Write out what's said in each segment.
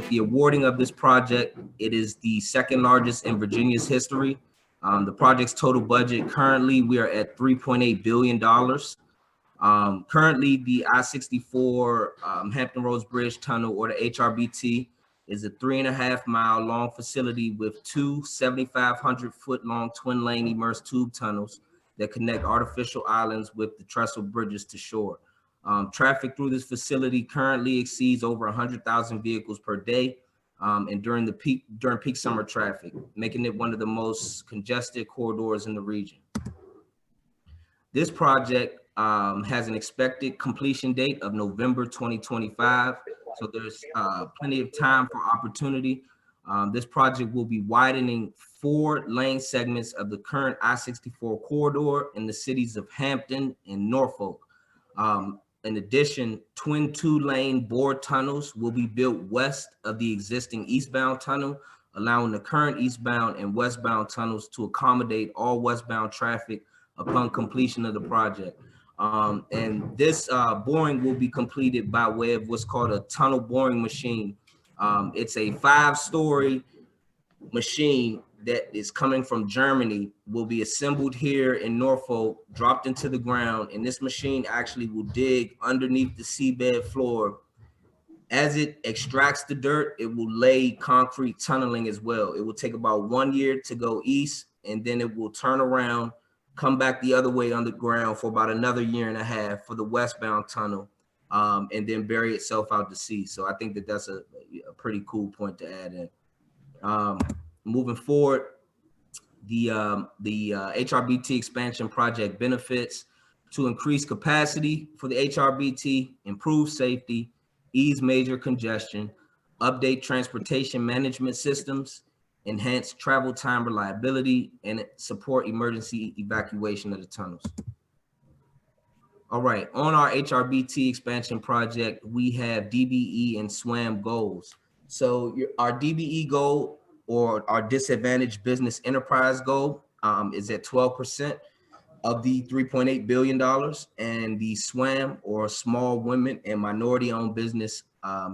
with the awarding of this project, it is the second largest in Virginia's history. The project's total budget, currently we are at $3.8 billion. Currently the I-64 Hampton Roads Bridge-Tunnel, or the HRBT, is a 3.5-mile long facility with two 7,500-foot-long twin-lane immersed tube tunnels that connect artificial islands with the trestle bridges to shore. Traffic through this facility currently exceeds over 100,000 vehicles per day, and during peak summer traffic, making it one of the most congested corridors in the region. This project has an expected completion date of November 2025, so there's plenty of time for opportunity. This project will be widening 4 lane segments of the current I-64 corridor in the cities of Hampton and Norfolk. In addition, twin 2-lane bored tunnels will be built west of the existing eastbound tunnel, allowing the current eastbound and westbound tunnels to accommodate all westbound traffic upon completion of the project. And this boring will be completed by way of what's called a tunnel boring machine. It's a 5-story machine that is coming from Germany, will be assembled here in Norfolk, dropped into the ground, and this machine actually will dig underneath the seabed floor. As it extracts the dirt, it will lay concrete tunneling as well. It will take about 1 year to go east, and then it will turn around, come back the other way underground for about another 1.5 years for the westbound tunnel, and then bury itself out to sea. So I think that that's a pretty cool point to add in. Moving forward, the HRBT expansion project benefits to increase capacity for the HRBT, improve safety, ease major congestion, update transportation management systems, enhance travel time reliability, and support emergency evacuation of the tunnels. All right, on our HRBT expansion project, we have DBE and SWaM goals. So our DBE goal, or our disadvantaged business enterprise goal, is at 12% of the $3.8 billion, and the SWaM, or small women and minority owned business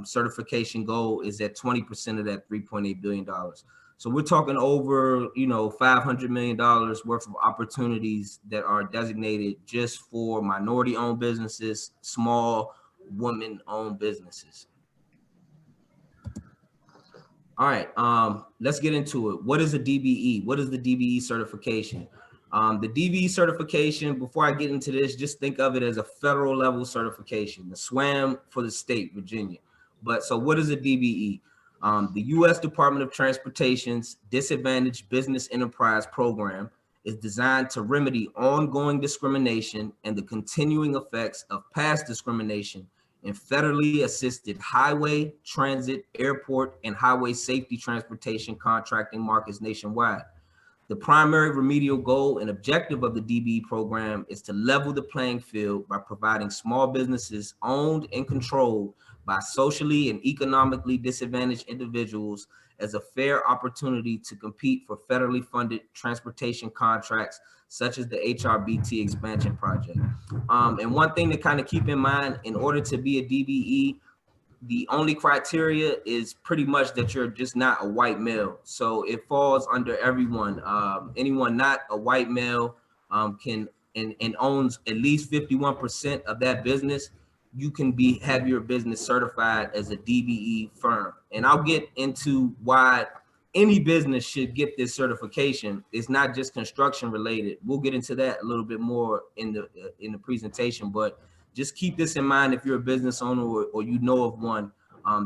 certification goal, is at 20% of that $3.8 billion. So we're talking over, $500 million worth of opportunities that are designated just for minority owned businesses, small women owned businesses. All right, let's get into it. What is a DBE? What is the DBE certification? The DBE certification, before I get into this, just think of it as a federal level certification, the SWaM for the state, Virginia. But so what is a DBE? The U.S. Department of Transportation's Disadvantaged Business Enterprise Program is designed to remedy ongoing discrimination and the continuing effects of past discrimination in federally assisted highway, transit, airport, and highway safety transportation contracting markets nationwide. The primary remedial goal and objective of the DBE program is to level the playing field by providing small businesses owned and controlled by socially and economically disadvantaged individuals as a fair opportunity to compete for federally funded transportation contracts, such as the HRBT expansion project. And one thing to kind of keep in mind, in order to be a DBE, the only criteria is pretty much that you're just not a white male. So it falls under everyone. Anyone not a white male can and owns at least 51% of that business, you can have your business certified as a DBE firm. And I'll get into why any business should get this certification. It's not just construction related. We'll get into that a little bit more in the presentation, but just keep this in mind if you're a business owner or you know of one.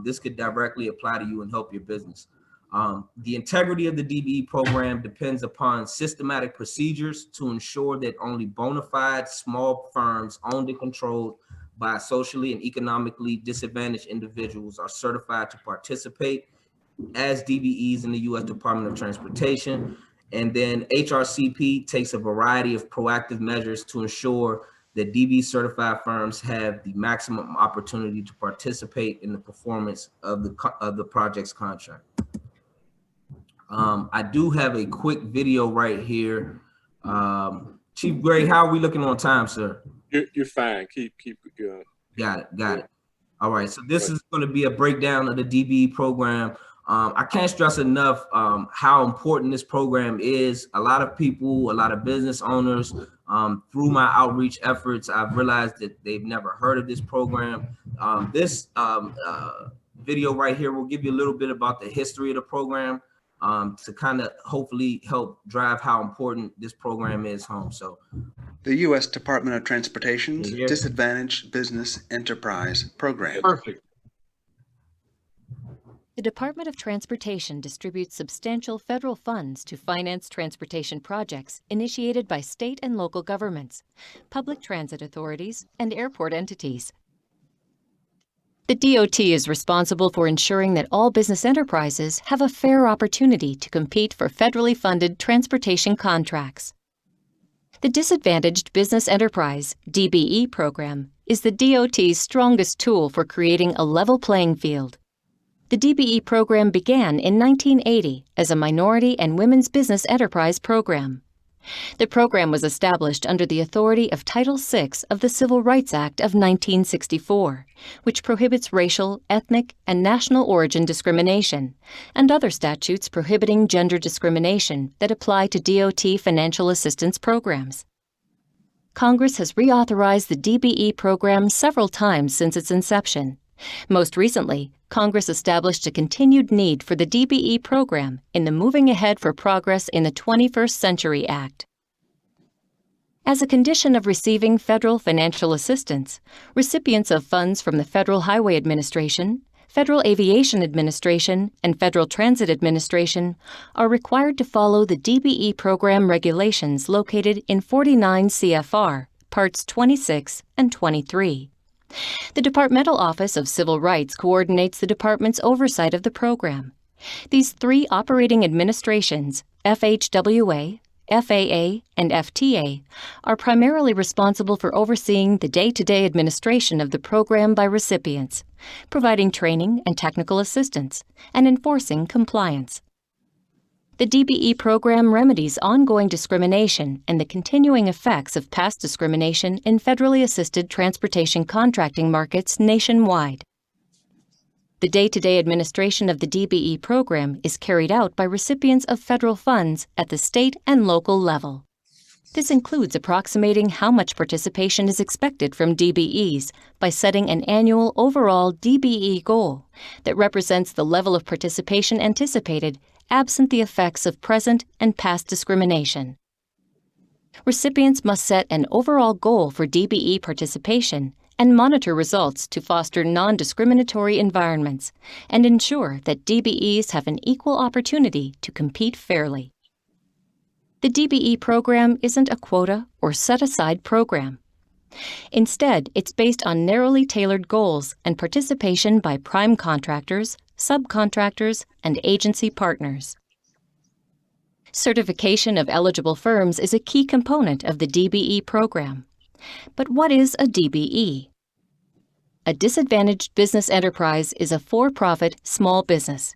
This could directly apply to you and help your business. The integrity of the DBE program depends upon systematic procedures to ensure that only bona fide small firms owned and controlled by socially and economically disadvantaged individuals are certified to participate as DBEs in the U.S. Department of Transportation. And then HRCP takes a variety of proactive measures to ensure that DBE certified firms have the maximum opportunity to participate in the performance of the project's contract. I do have a quick video right here. Chief Gray, how are we looking on time, sir? You're fine. Keep going. Got it. All right, so this is going to be a breakdown of the DBE program. I can't stress enough how important this program is. A lot of people, a lot of business owners, through my outreach efforts, I've realized that they've never heard of this program. This video right here will give you a little bit about the history of the program to kind of hopefully help drive how important this program is home. So the U.S. Department of Transportation's Disadvantaged Business Enterprise Program. Perfect. The Department of Transportation distributes substantial federal funds to finance transportation projects initiated by state and local governments, public transit authorities, and airport entities. The DOT is responsible for ensuring that all business enterprises have a fair opportunity to compete for federally funded transportation contracts. The Disadvantaged Business Enterprise (DBE) program is the DOT's strongest tool for creating a level playing field. The DBE program began in 1980 as a minority and women's business enterprise program. The program was established under the authority of Title VI of the Civil Rights Act of 1964, which prohibits racial, ethnic, and national origin discrimination, and other statutes prohibiting gender discrimination that apply to DOT financial assistance programs. Congress has reauthorized the DBE program several times since its inception. Most recently, Congress established a continued need for the DBE program in the Moving Ahead for Progress in the 21st Century Act. As a condition of receiving federal financial assistance, recipients of funds from the Federal Highway Administration, Federal Aviation Administration, and Federal Transit Administration are required to follow the DBE program regulations located in 49 CFR, Parts 26 and 23. The Departmental Office of Civil Rights coordinates the department's oversight of the program. These three operating administrations, FHWA, FAA, and FTA, are primarily responsible for overseeing the day-to-day administration of the program by recipients, providing training and technical assistance, and enforcing compliance. The DBE program remedies ongoing discrimination and the continuing effects of past discrimination in federally assisted transportation contracting markets nationwide. The day-to-day administration of the DBE program is carried out by recipients of federal funds at the state and local level. This includes approximating how much participation is expected from DBEs by setting an annual overall DBE goal that represents the level of participation anticipated absent the effects of present and past discrimination. Recipients must set an overall goal for DBE participation and monitor results to foster non-discriminatory environments and ensure that DBEs have an equal opportunity to compete fairly. The DBE program isn't a quota or set-aside program. Instead, it's based on narrowly tailored goals and participation by prime contractors, subcontractors, and agency partners. Certification of eligible firms is a key component of the DBE program. But what is a DBE? A disadvantaged business enterprise is a for-profit small business.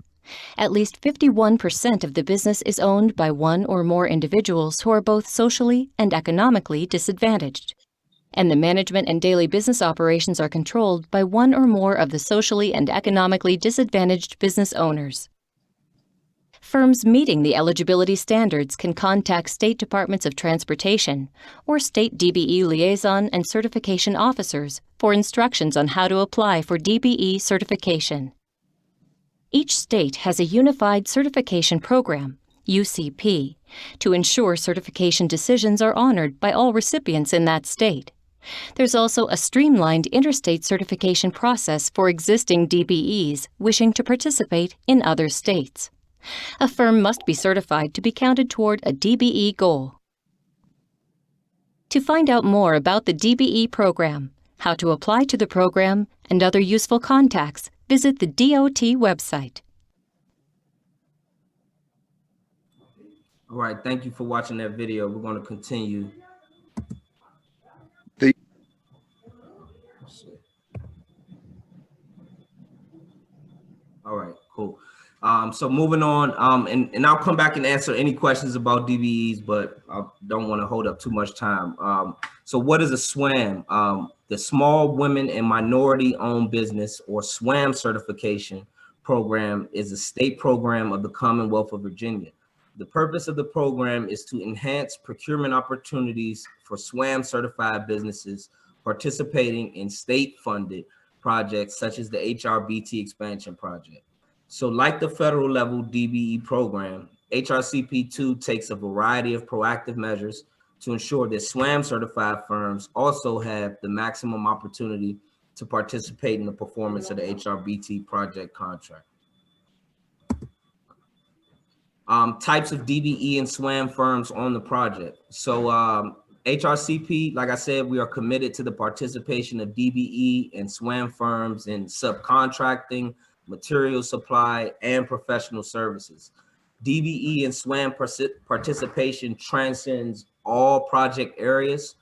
At least 51% of the business is owned by one or more individuals who are both socially and economically disadvantaged, and the management and daily business operations are controlled by one or more of the socially and economically disadvantaged business owners. Firms meeting the eligibility standards can contact state departments of transportation or state DBE liaison and certification officers for instructions on how to apply for DBE certification. Each state has a unified certification program, UCP, to ensure certification decisions are honored by all recipients in that state. There's also a streamlined interstate certification process for existing DBEs wishing to participate in other states. A firm must be certified to be counted toward a DBE goal. To find out more about the DBE program, how to apply to the program, and other useful contacts, visit the DOT website. all right, thank you for watching that video. We're going to continue. All right, cool. So moving on, and I'll come back and answer any questions about DBEs, but I don't want to hold up too much time. So what is a SWaM? The Small Women and Minority Owned Business, or SWaM certification program, is a state program of the Commonwealth of Virginia. The purpose of the program is to enhance procurement opportunities for SWaM certified businesses participating in state-funded projects such as the HRBT expansion project. So like the federal level DBE program, HRCP2 takes a variety of proactive measures to ensure that SWaM certified firms also have the maximum opportunity to participate in the performance of the HRBT project contract. Types of DBE and SWaM firms on the project. So HRCP, like I said, we are committed to the participation of DBE and SWaM firms in subcontracting, material supply, and professional services. DBE and SWaM participation transcends all project areas,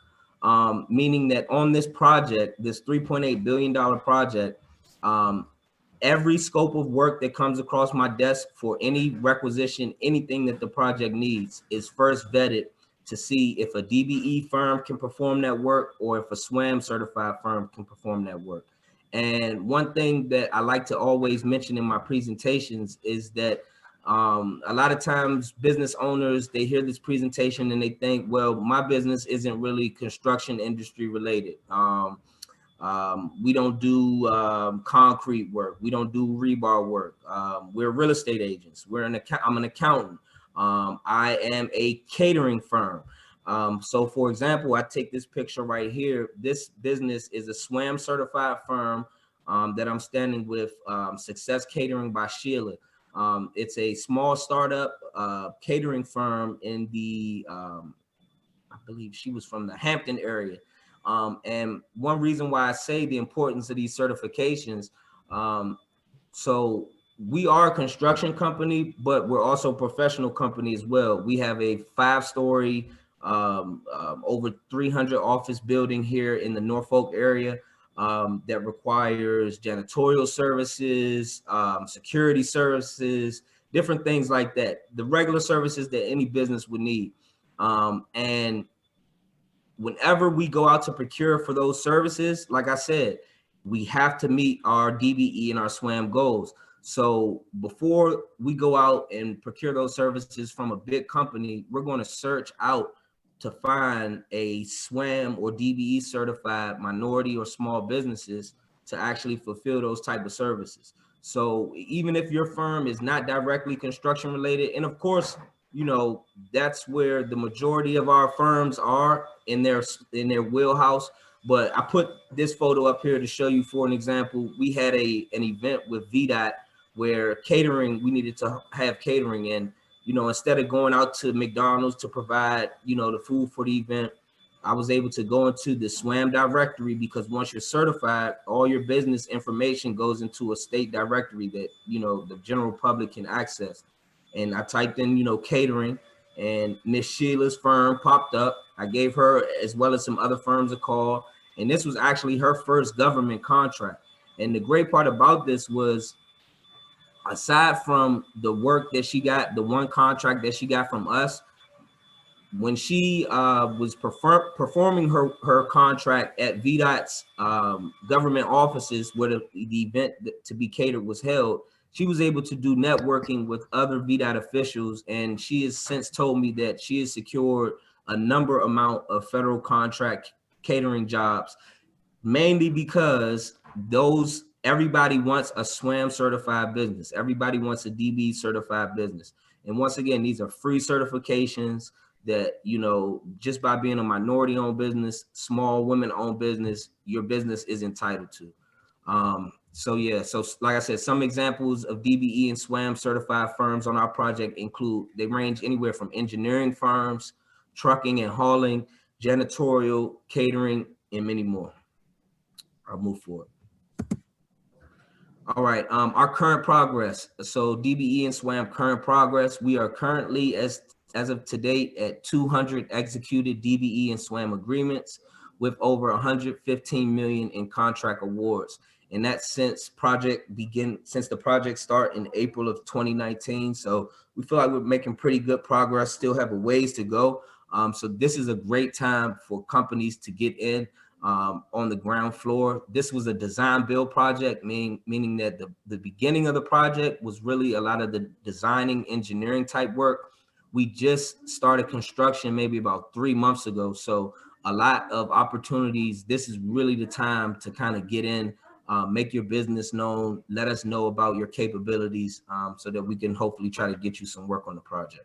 meaning that on this project, this $3.8 billion project, every scope of work that comes across my desk for any requisition, anything that the project needs, is first vetted to see if a DBE firm can perform that work or if a SWaM certified firm can perform that work. And one thing that I like to always mention in my presentations is that a lot of times business owners, they hear this presentation and they think, well, my business isn't really construction industry related. We don't do concrete work. We don't do rebar work. We're real estate agents. I'm an accountant. I am a catering firm. So for example, I take this picture right here. This business is a SWaM certified firm that I'm standing with, Success Catering by Sheila. It's a small startup catering firm in the, I believe she was from the Hampton area. And one reason why I say the importance of these certifications, so we are a construction company, but we're also a professional company as well. We have a 5-story, over 300 office building here in the Norfolk area that requires janitorial services, security services, different things like that, the regular services that any business would need. And whenever we go out to procure for those services, like I said, we have to meet our DBE and our SWaM goals. So before we go out and procure those services from a big company, we're going to search out to find a SWaM or DBE certified minority or small businesses to actually fulfill those type of services. So even if your firm is not directly construction related, and of course, you know, that's where the majority of our firms are in their wheelhouse. But I put this photo up here to show you, for an example, we had an event with VDOT where catering, we needed to have catering. And, you know, instead of going out to McDonald's to provide, you know, the food for the event, I was able to go into the SWaM directory, because once you're certified, all your business information goes into a state directory that, you know, the general public can access. And I typed in, you know, catering, and Miss Sheila's firm popped up. I gave her, as well as some other firms, a call. And this was actually her first government contract. And the great part about this was, aside from the work that she got, the one contract that she got from us, when she was performing her contract at VDOT's government offices where the event to be catered was held, she was able to do networking with other VDOT officials. And she has since told me that she has secured a amount of federal contract catering jobs, mainly because everybody wants a SWaM certified business. Everybody wants a DB certified business. And once again, these are free certifications that, you know, just by being a minority owned business, small women owned business, your business is entitled to. So yeah, so like I said, some examples of DBE and SWaM certified firms on our project include, they range anywhere from engineering firms, trucking and hauling, janitorial, catering, and many more. I'll move forward. All right, our current progress. So DBE and SWaM current progress. We are currently, as of to date, at 200 executed DBE and SWaM agreements with over 115 million in contract awards. And that's since the project start in April of 2019. So we feel like we're making pretty good progress, still have a ways to go. So this is a great time for companies to get in. on the ground floor. This was a design build project, meaning that the beginning of the project was really a lot of the designing engineering type work. We just started construction maybe about 3 months ago. So a lot of opportunities. This is really the time to kind of get in, make your business known, let us know about your capabilities, so that we can hopefully try to get you some work on the project.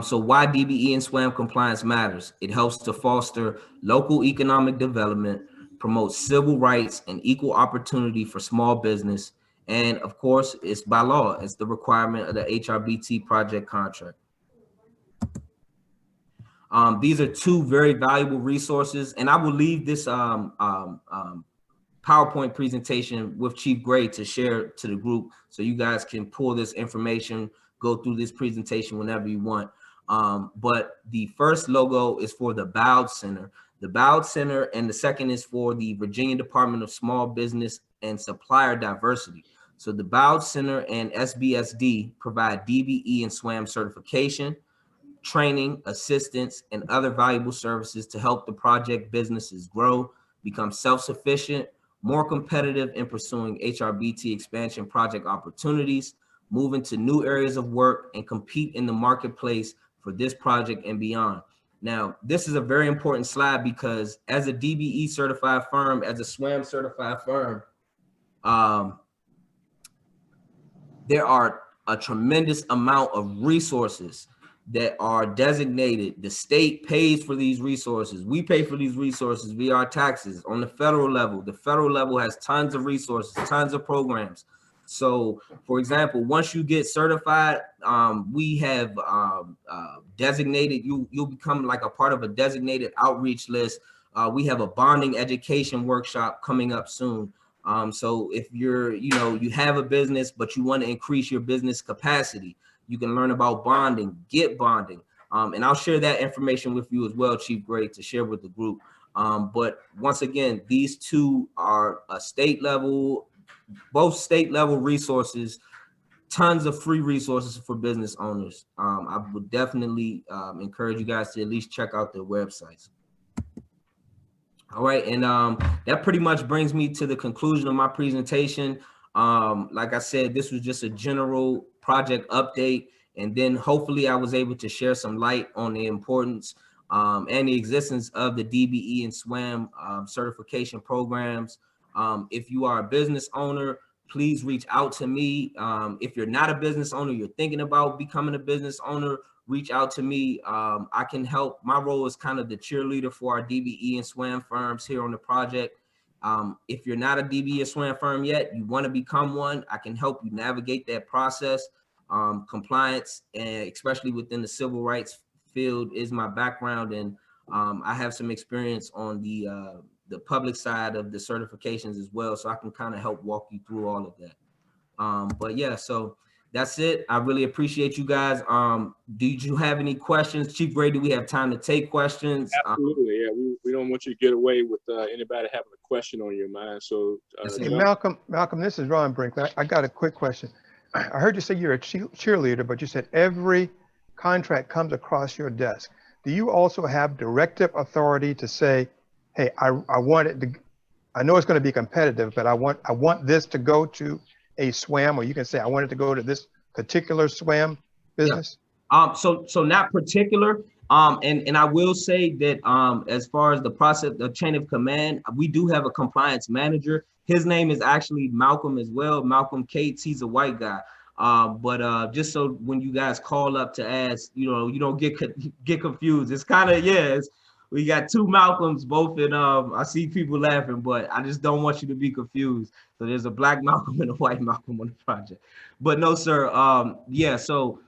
So why DBE and SWaM compliance matters? It helps to foster local economic development, promote civil rights and equal opportunity for small business. And of course, it's by law. It's the requirement of the HRBT project contract. These are two very valuable resources, and I will leave this PowerPoint presentation with Chief Gray to share to the group, so you guys can pull this information, go through this presentation whenever you want. But the first logo is for the Bowd Center. The Bowd Center, and the second is for the Virginia Department of Small Business and Supplier Diversity. So the Bowd Center and SBSD provide DBE and SWaM certification, training, assistance, and other valuable services to help the project businesses grow, become self-sufficient, more competitive in pursuing HRBT expansion project opportunities, move into new areas of work, and compete in the marketplace for this project and beyond. Now, this is a very important slide because as a DBE certified firm, as a SWaM certified firm, there are a tremendous amount of resources that are designated. The state pays for these resources. We pay for these resources via our taxes. On the federal level, the federal level has tons of resources, tons of programs. So, for example, once you get certified, we have designated, you'll become like a part of a designated outreach list. We have a bonding education workshop coming up soon. So if you're, you have a business, but you want to increase your business capacity, you can learn about bonding, get bonding. And I'll share that information with you as well, Chief Gray, to share with the group. But once again, these two are a state level, both state level resources, tons of free resources for business owners. I would definitely encourage you guys to at least check out their websites. All right, and that pretty much brings me to the conclusion of my presentation. Like I said, this was just a general project update, and then hopefully I was able to share some light on the importance and the existence of the DBE and SWaM certification programs. If you are a business owner, please reach out to me. If you're not a business owner, you're thinking about becoming a business owner, reach out to me. I can help. My role is kind of the cheerleader for our DBE and SWaM firms here on the project. If you're not a DBE or SWaM firm yet, you want to become one, I can help you navigate that process. Compliance, and especially within the civil rights field, is my background, and I have some experience on the public side of the certifications as well, so I can kind of help walk you through all of that. But yeah, so that's it. I really appreciate you guys. Did you have any questions? Chief Gray, do we have time to take questions? Absolutely, yeah. We don't want you to get away with anybody having a question on your mind. So hey, Malcolm, this is Ron Brinkley. I got a quick question. I heard you say you're a cheerleader, but you said every contract comes across your desk. Do you also have directive authority to say, hey, I want it to, I know it's going to be competitive, but I want this to go to a SWaM, or you can say I want it to go to this particular SWaM business? Yeah. So not particular. And I will say that as far as the process, the chain of command, we do have a compliance manager. His name is actually Malcolm as well, Malcolm Cates. He's a white guy. But just so when you guys call up to ask, you don't get confused. It's kind of, we got two Malcolms, both in, I see people laughing, but I just don't want you to be confused. So there's a black Malcolm and a white Malcolm on the project. But no, sir, so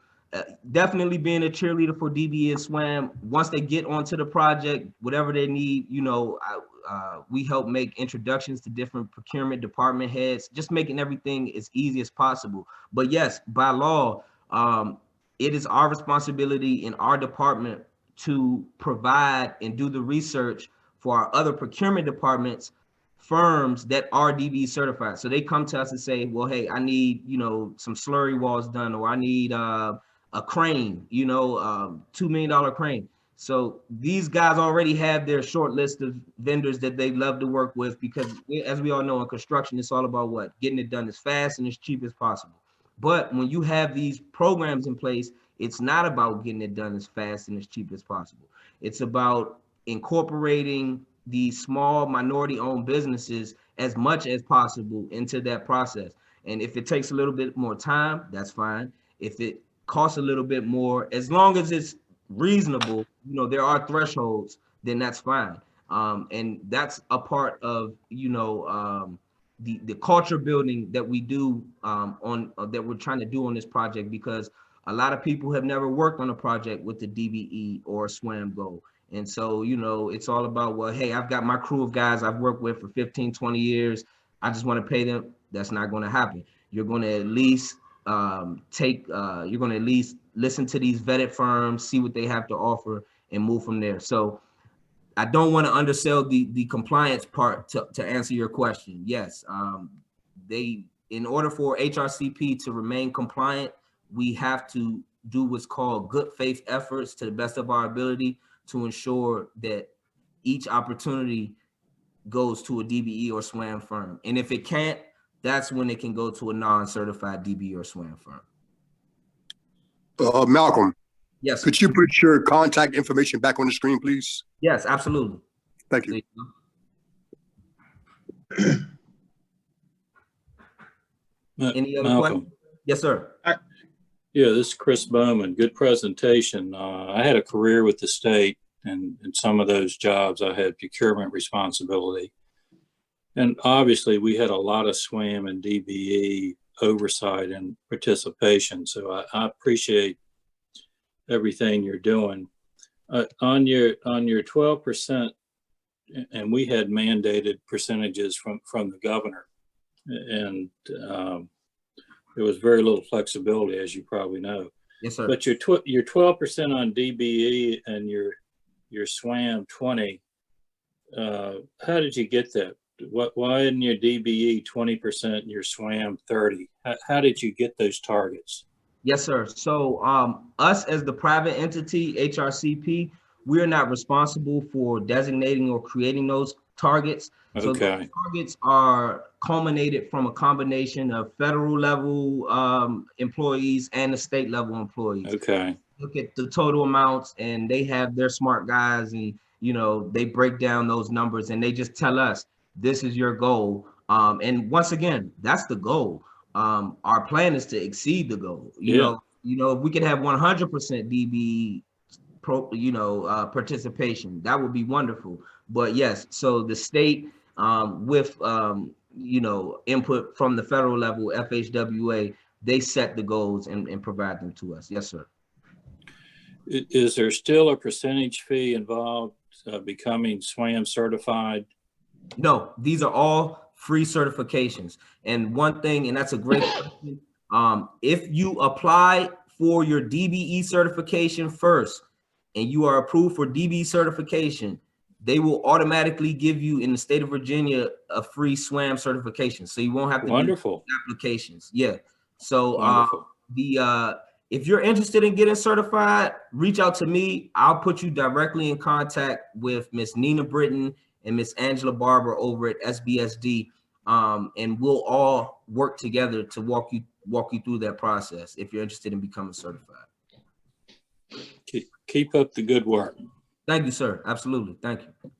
definitely being a cheerleader for DBE and SWaM. Once they get onto the project, whatever they need, we help make introductions to different procurement department heads, just making everything as easy as possible. But yes, by law, it is our responsibility in our department to provide and do the research for our other procurement departments, firms that are DBE certified. So they come to us and say, well, hey, I need, some slurry walls done, or I need a crane, $2 million crane. So these guys already have their short list of vendors that they love to work with, because as we all know, in construction, it's all about what? Getting it done as fast and as cheap as possible. But when you have these programs in place, it's not about getting it done as fast and as cheap as possible. It's about incorporating these small minority-owned businesses as much as possible into that process. And if it takes a little bit more time, that's fine. If it costs a little bit more, as long as it's reasonable, you know, there are thresholds, then that's fine. And that's a part of, you know, the culture building that we do that we're trying to do on this project, because a lot of people have never worked on a project with the DBE or SWaM goal. And so, you know, it's all about, well, hey, I've got my crew of guys I've worked with for 15, 20 years. I just want to pay them. That's not going to happen. You're going to at least you're going to at least listen to these vetted firms, see what they have to offer, and move from there. So I don't want to undersell the compliance part to answer your question. Yes, in order for HRCP to remain compliant, we have to do what's called good faith efforts to the best of our ability to ensure that each opportunity goes to a DBE or SWaM firm. And if it can't, that's when it can go to a non-certified DBE or SWaM firm. Malcolm. Yes. Could you put your contact information back on the screen, please? Yes, absolutely. Thank you. Any other questions? Yes, sir. Yeah, this is Chris Bowman. Good presentation. I had a career with the state, and in some of those jobs, I had procurement responsibility. And obviously, we had a lot of SWaM and DBE oversight and participation. So I appreciate everything you're doing. On your 12%, and we had mandated percentages from the governor, and there was very little flexibility, as you probably know. Yes, sir. But your 12% on DBE and your SWaM 20, how did you get that? Why isn't your DBE 20% and your SWaM 30? How did you get those targets? Yes, sir. So us as the private entity, HRCP, we're not responsible for designating or creating those targets. So Okay. those targets are culminated from a combination of federal level employees and the state level employees. Okay. Look at the total amounts, and they have their smart guys, and you know, they break down those numbers and they just tell us, this is your goal. And once again, that's the goal. Our plan is to exceed the goal. You know, if we could have 100% DBE participation, that would be wonderful. But yes, so the state with input from the federal level, FHWA, they set the goals and provide them to us. Yes, sir. Is there still a percentage fee involved becoming SWaM certified? No, these are all free certifications. And one thing, and that's a great question, if you apply for your DBE certification first and you are approved for DBE certification, they will automatically give you, in the state of Virginia, a free SWaM certification. So you won't have to do applications. Yeah. So if you're interested in getting certified, reach out to me. I'll put you directly in contact with Miss Nina Britton and Miss Angela Barber over at SBSD, and we'll all work together to walk you through that process if you're interested in becoming certified. Keep up the good work. Thank you, sir. Absolutely. Thank you.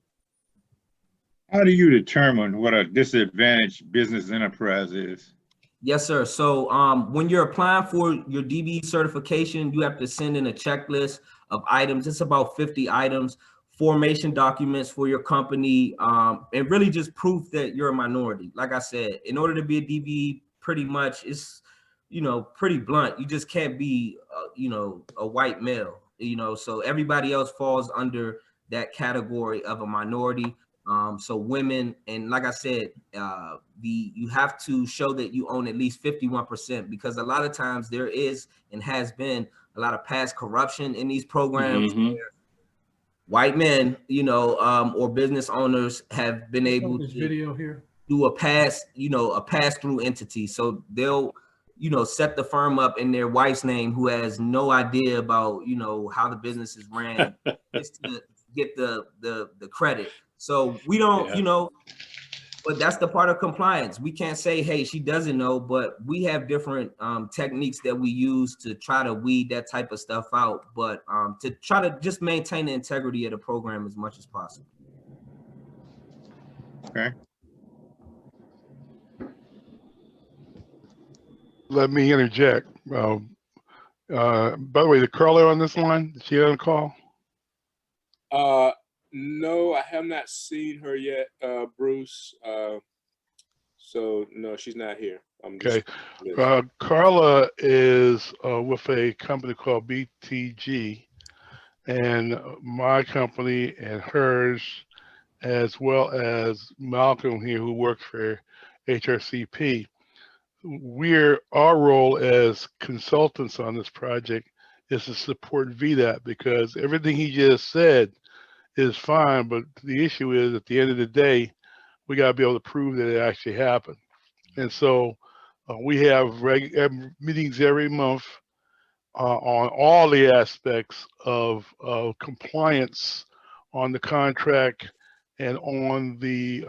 How do you determine what a disadvantaged business enterprise is? Yes, sir. So when you're applying for your DBE certification, you have to send in a checklist of items. It's about 50 items, formation documents for your company, and really just proof that you're a minority. Like I said, in order to be a DBE, pretty much it's, pretty blunt. You just can't be, a white male, so everybody else falls under that category of a minority. So women, and like I said, you have to show that you own at least 51%, because a lot of times there is and has been a lot of past corruption in these programs. Mm-hmm. Where white men, or business owners have been able to video here. do a pass-through entity. So they'll you know, set the firm up in their wife's name who has no idea about, you know, how the business is ran, just to get the credit. So we don't, you know, but that's the part of compliance. We can't say, hey, she doesn't know, but we have different techniques that we use to try to weed that type of stuff out, but to try to just maintain the integrity of the program as much as possible. Okay. Let me interject. By the way, the Carla on this line, is she on the call? No, I have not seen her yet, Bruce. So no, she's not here. Okay. Carla is with a company called BTG, and my company and hers, as well as Malcolm here, who works for HRCP. Our role as consultants on this project is to support VDOT, because everything he just said is fine, but the issue is at the end of the day, we got to be able to prove that it actually happened. And so we have meetings every month on all the aspects of compliance on the contract and on the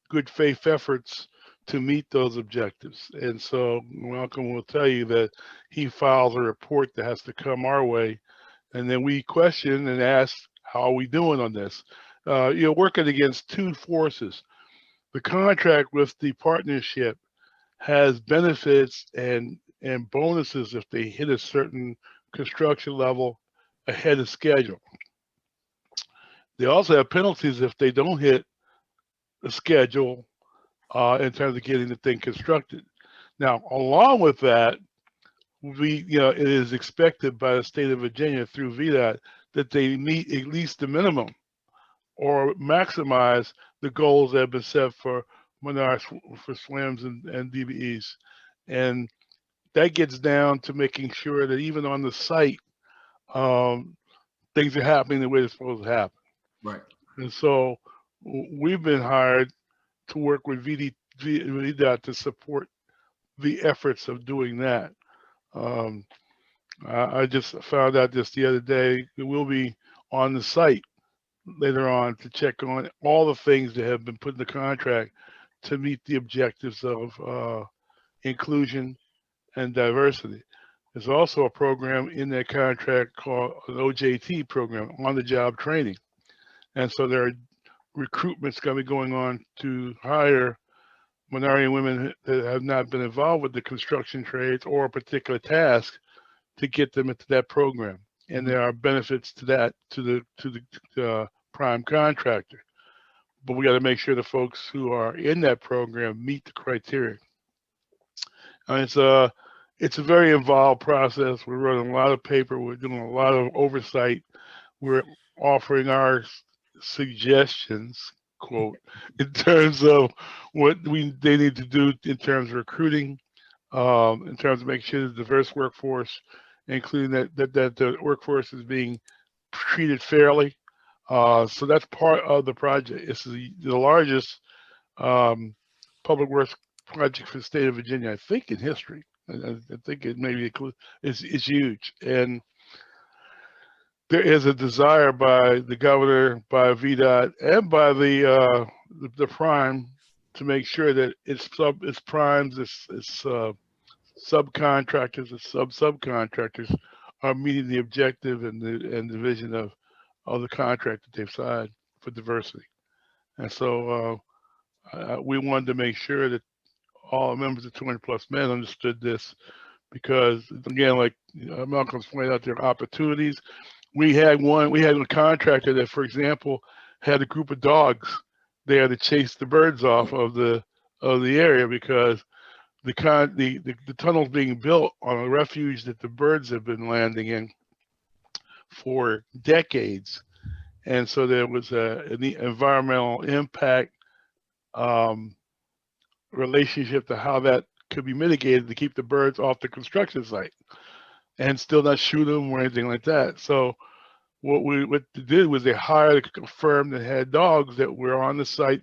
good faith efforts to meet those objectives. And so Malcolm will tell you that he files a report that has to come our way, and then we question and ask, how are we doing on this? You're working against two forces. The contract with the partnership has benefits and bonuses if they hit a certain construction level ahead of schedule. They also have penalties if they don't hit the schedule in terms of getting the thing constructed. Now, along with that, it is expected by the state of Virginia through VDOT that they meet at least the minimum or maximize the goals that have been set for SWAMs and DBEs. And that gets down to making sure that even on the site, things are happening the way they're supposed to happen. Right. And so we've been hired to work with VDOT to support the efforts of doing that. I just found out just the other day that we'll be on the site later on to check on all the things that have been put in the contract to meet the objectives of inclusion and diversity. There's also a program in that contract called an OJT program, on-the-job training. And so there are recruitments going to be going on to hire minority women that have not been involved with the construction trades or a particular task to get them into that program. And there are benefits to that to the prime contractor. But we got to make sure the folks who are in that program meet the criteria. And it's a very involved process. We're running a lot of paper. We're doing a lot of oversight. We're offering our suggestions, quote, in terms of what they need to do in terms of recruiting, in terms of making sure the diverse workforce, including that the workforce is being treated fairly. So that's part of the project. It's the largest public works project for the state of Virginia, I think, in history. I think it maybe it's huge. And there is a desire by the governor, by VDOT, and by the prime to make sure that its primes, its subcontractors, its subcontractors are meeting the objective and the vision of the contract that they've signed for diversity. And so we wanted to make sure that all members of 200+ men understood this, because again, like Malcolm's pointed out, there are opportunities. We had a contractor that, for example, had a group of dogs there to chase the birds off of the area, because the tunnel's being built on a refuge that the birds have been landing in for decades. And so there was an environmental impact relationship to how that could be mitigated to keep the birds off the construction site and still not shoot them or anything like that. So what they did was they hired a firm that had dogs that were on the site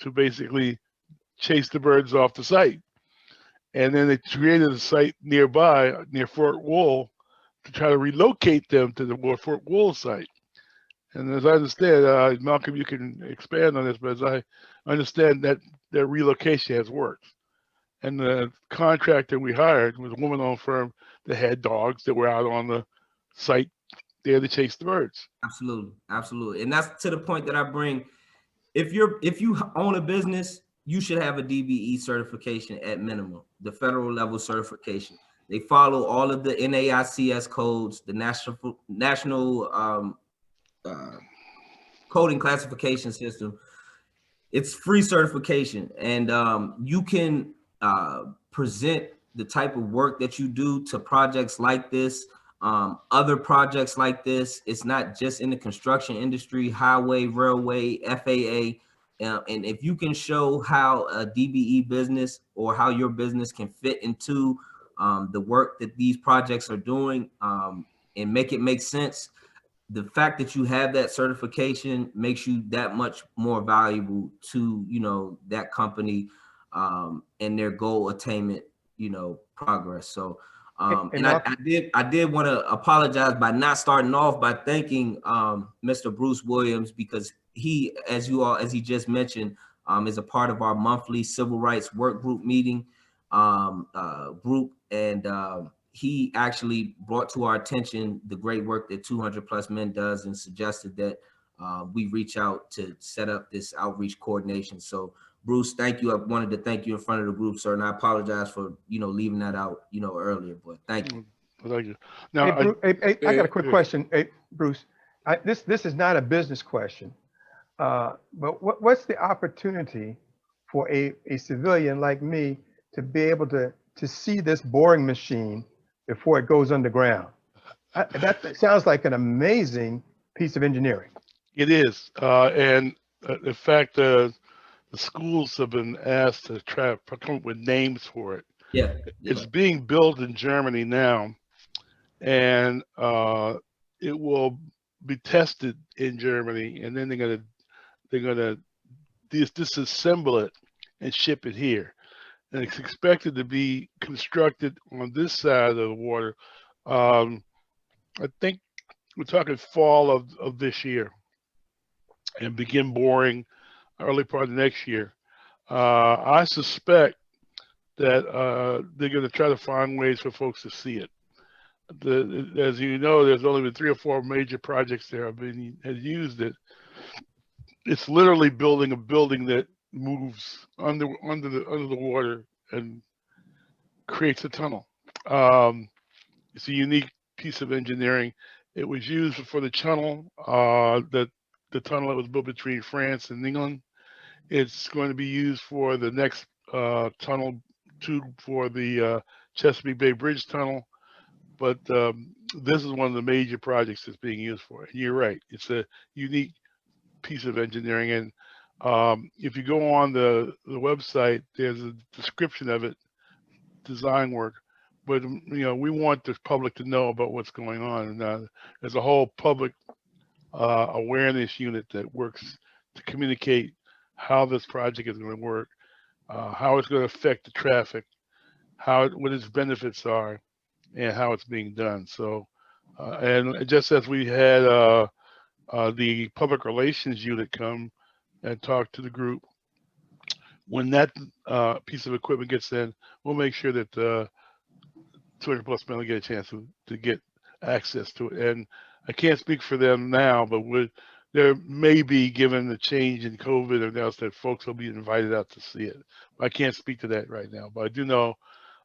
to basically chase the birds off the site. And then they created a site nearby, near Fort Wool, to try to relocate them to the Fort Wool site. And as I understand, Malcolm, you can expand on this, but as I understand that their relocation has worked. And the contractor we hired was a woman-owned firm that had dogs that were out on the site there to chase the birds. Absolutely, absolutely. And that's to the point that I bring. If you own a business, you should have a DBE certification at minimum, the federal level certification. They follow all of the NAICS codes, the national coding classification system. It's free certification, and you can present the type of work that you do to projects like this, other projects like this. It's not just in the construction industry, highway, railway, FAA. And if you can show how a DBE business or how your business can fit into the work that these projects are doing and make it make sense, the fact that you have that certification makes you that much more valuable to, that company and their goal attainment, progress. So, and I did want to apologize by not starting off by thanking Mr. Bruce Williams, because he, as he just mentioned, is a part of our monthly civil rights work group meeting group. And he actually brought to our attention the great work that 200+ Men does and suggested that we reach out to set up this outreach coordination. So Bruce, thank you. I wanted to thank you in front of the group, sir, and I apologize for, leaving that out, earlier, but thank you. Thank you. Now, I got a quick question. Hey, Bruce, this is not a business question, but what's the opportunity for a civilian like me to be able to see this boring machine before it goes underground? That sounds like an amazing piece of engineering. It is, and in fact, the schools have been asked to try to come up with names for it. Yeah. It's being built in Germany now, and it will be tested in Germany, and then they're gonna disassemble it and ship it here. And it's expected to be constructed on this side of the water. I think we're talking fall of this year, and begin boring early part of next year. I suspect that they're going to try to find ways for folks to see it. As you know, there's only been 3 or 4 major projects there have used it. It's literally building a building that moves under the water and creates a tunnel. It's a unique piece of engineering. It was used for the tunnel, the tunnel that was built between France and England. It's going to be used for the next tunnel tube for the Chesapeake Bay Bridge-Tunnel. But this is one of the major projects that's being used for it. You're right. It's a unique piece of engineering. And if you go on the website, there's a description of it, design work. But, we want the public to know about what's going on. And there's a whole public awareness unit that works to communicate how this project is going to work, how it's going to affect the traffic, what its benefits are, and how it's being done. So, and just as we had the public relations unit come and talk to the group, when that piece of equipment gets in, we'll make sure that 200+ Men will get a chance to get access to it. And I can't speak for them now, but there may be, given the change in COVID and everything else, that folks will be invited out to see it. I can't speak to that right now, but I do know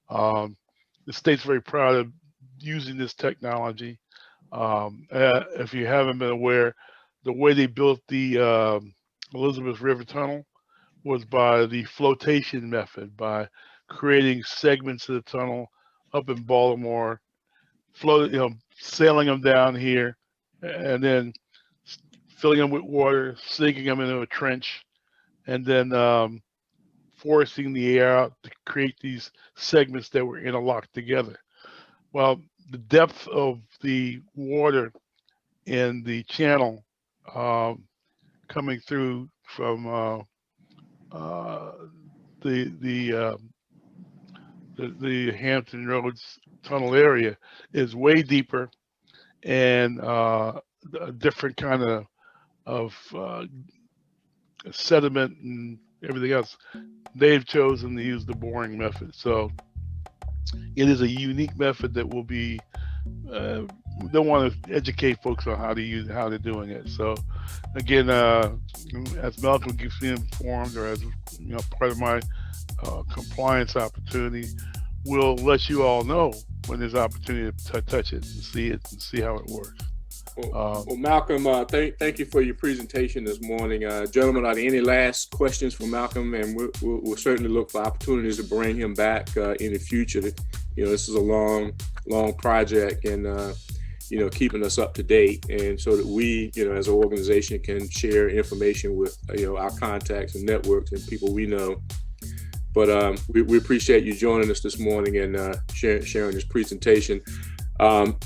the state's very proud of using this technology. If you haven't been aware, the way they built the Elizabeth River Tunnel was by the flotation method, by creating segments of the tunnel up in Baltimore, sailing them down here, and then filling them with water, sinking them into a trench, and then forcing the air out to create these segments that were interlocked together. Well, the depth of the water in the channel coming through from the the Hampton Roads Tunnel area is way deeper and a different kind of sediment and everything else. They've chosen to use the boring method. So it is a unique method that will be, don't want to educate folks on how they're doing it. So again, as Malcolm keeps me informed, or as part of my compliance opportunity, we'll let you all know when there's opportunity to touch it and see how it works. Well, Malcolm, thank you for your presentation this morning. Gentlemen, are there any last questions for Malcolm? And we'll certainly look for opportunities to bring him back in the future. This is a long project, and keeping us up to date, and so that we, as an organization, can share information with our contacts and networks and people we know. But we appreciate you joining us this morning and sharing this presentation.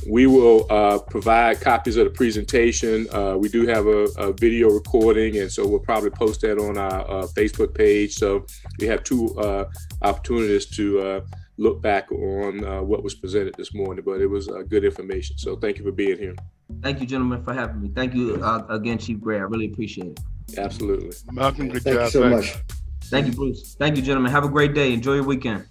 We will provide copies of the presentation. We do have a video recording, and so we'll probably post that on our Facebook page. So we have two opportunities to look back on what was presented this morning, but it was good information. So thank you for being here. Thank you, gentlemen, for having me. Thank you again, Chief Gray. I really appreciate it. Absolutely. Malcolm, good Thank job. you so much. Thank you, Bruce. Thank you, gentlemen. Have a great day. Enjoy your weekend.